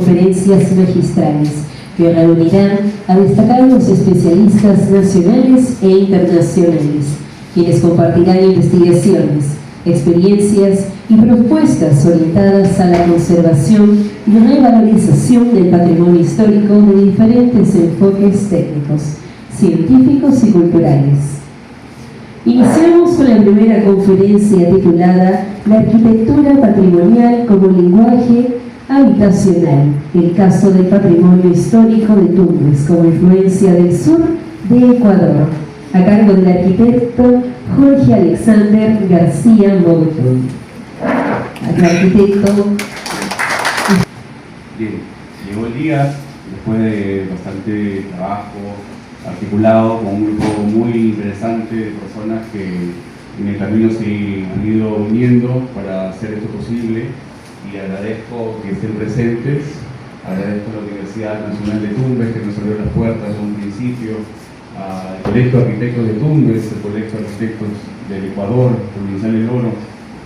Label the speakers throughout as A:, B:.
A: conferencias magistrales que reunirán a destacados especialistas nacionales e internacionales, quienes compartirán investigaciones, experiencias y propuestas orientadas a la conservación y revalorización del patrimonio histórico de diferentes enfoques técnicos, científicos y culturales. Iniciamos con la primera conferencia titulada La arquitectura patrimonial como lenguaje habitacional, el caso del patrimonio histórico de Tumbes como influencia del sur de Ecuador, a cargo del arquitecto Jorge Alexander García Monton. Al arquitecto.
B: Bien, llegó el día, después de bastante trabajo articulado con un grupo muy interesante de personas que en el camino se han ido uniendo para hacer esto posible, y agradezco que estén presentes, agradezco a la Universidad Nacional de Tumbes que nos abrió las puertas en un principio, al Colegio de Arquitectos de Tumbes, el Colegio de Arquitectos del Ecuador, Provincial del Oro,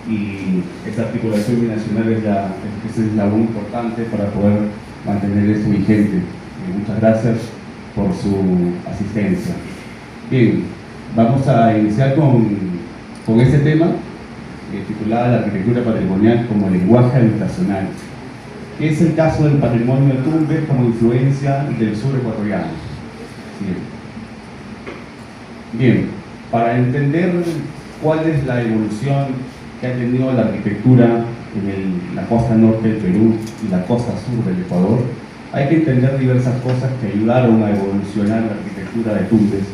B: y esta articulación binacional es un eslabón importante para poder mantener esto vigente. Muchas gracias por su asistencia. Bien, vamos a iniciar con este tema titulada La arquitectura patrimonial como lenguaje habitacional, que es el caso del patrimonio de Tumbes como influencia del sur ecuatoriano. Bien, para entender cuál es la evolución que ha tenido la arquitectura en la costa norte del Perú y la costa sur del Ecuador, hay que entender diversas cosas que ayudaron a evolucionar la arquitectura de Tumbes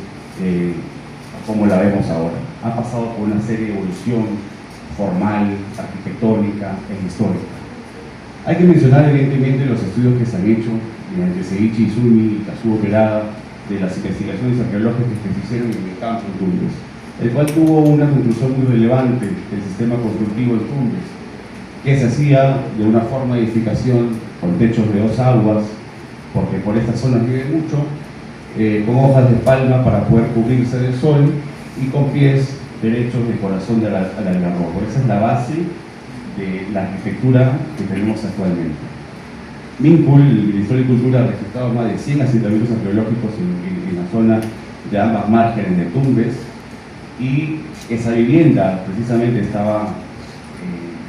B: como la vemos ahora. Ha pasado por una serie de evolución formal, arquitectónica e histórica. Hay que mencionar evidentemente los estudios que se han hecho mediante Seiichi Izumi y Kazuo Perada de las investigaciones arqueológicas que se hicieron en el campo de Tumbes, el cual tuvo una conclusión muy relevante del sistema constructivo de Tumbes, que se hacía de una forma de edificación con techos de 2 aguas, porque por estas zonas vive mucho, con hojas de palma para poder cubrirse del sol y con pies derechos de corazón del algarrobo. Esa es la base de la arquitectura que tenemos actualmente. MINCUL, el Ministerio de Cultura, ha registrado más de 100 asentamientos arqueológicos en la zona de ambas márgenes de Tumbes, y esa vivienda precisamente estaba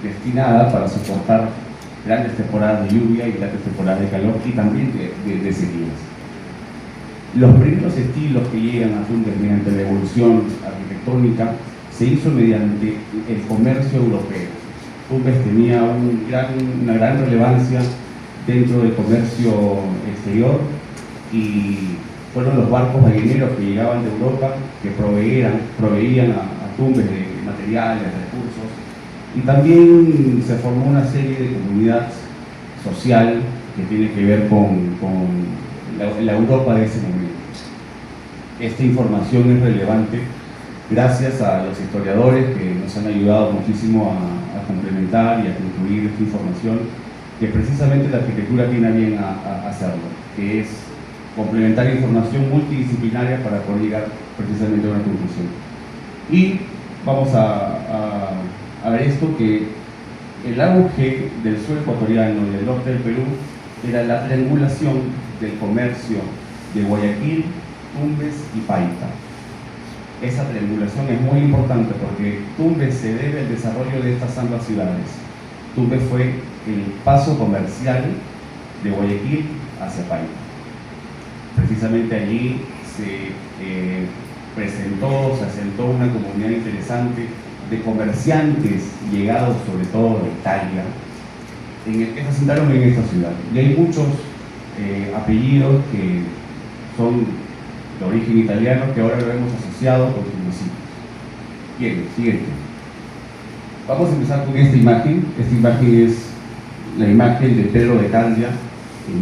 B: destinada para soportar grandes temporadas de lluvia y grandes temporadas de calor y también de sequías. Los primeros estilos que llegan a Tumbes mediante la evolución arquitectónica se hizo mediante el comercio europeo. Tumbes tenía una gran relevancia dentro del comercio exterior, y fueron los barcos marineros que llegaban de Europa que proveían a Tumbes de materiales, recursos, y también se formó una serie de comunidad social que tiene que ver con la Europa de ese momento. Esta información es relevante gracias a los historiadores que nos han ayudado muchísimo a complementar y a concluir esta información, que precisamente la arquitectura tiene a bien a hacerlo, que es complementar información multidisciplinaria para poder llegar precisamente a una conclusión. Y vamos a ver esto, que el auge del sur ecuatoriano y del norte del Perú era la triangulación del comercio de Guayaquil, Tumbes y Paita. Esa triangulación es muy importante porque Tumbes se debe al desarrollo de estas ambas ciudades. Tumbes fue el paso comercial de Guayaquil hacia Paita. Precisamente allí se se asentó una comunidad interesante de comerciantes llegados sobre todo de Italia, que se asentaron en esta ciudad. Y hay muchos apellidos que son de origen italiano que ahora lo hemos asociado con sus municipios. Bien, siguiente. Vamos a empezar con esta imagen. Esta imagen es la imagen de Pedro de Candia en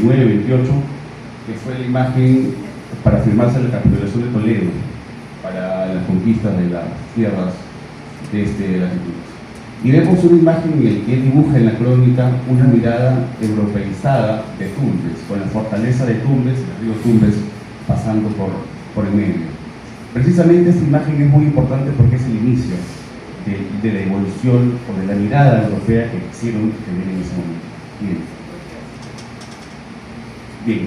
B: 1829-28, que fue la imagen para firmarse la capitulación de Toledo para las conquistas de las tierras de este latitud. Y vemos una imagen en la que él dibuja en la crónica una mirada europeizada de Tumbes, con la fortaleza de Tumbes, el río Tumbes pasando por el medio. Precisamente esta imagen es muy importante porque es el inicio de la evolución o de la mirada europea que quisieron tener en ese momento. Bien. Bien,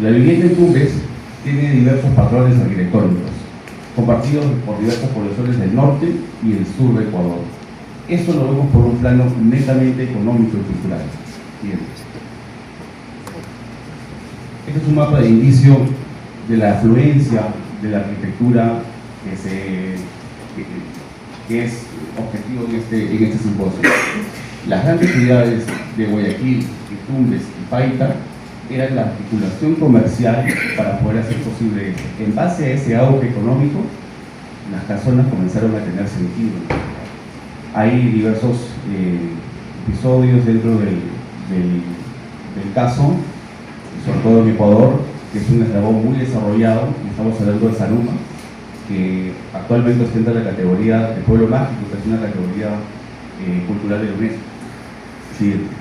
B: la vivienda en Tumbes tiene diversos patrones arquitectónicos, compartidos por diversas poblaciones del norte y el sur de Ecuador. Esto lo vemos por un plano netamente económico y cultural. Bien. Este es un mapa de inicio de la afluencia de la arquitectura que es objetivo en este simposio. Las grandes ciudades de Guayaquil, Tumbes y Paita eran la articulación comercial para poder hacer posible esto. En base a ese auge económico, las casonas comenzaron a tener sentido. Hay diversos episodios dentro del caso, sobre todo en Ecuador, que es un eslabón muy desarrollado. Estamos hablando de Zaruma, que actualmente ostenta la categoría de pueblo mágico, que es una categoría cultural de la UNESCO. Es decir,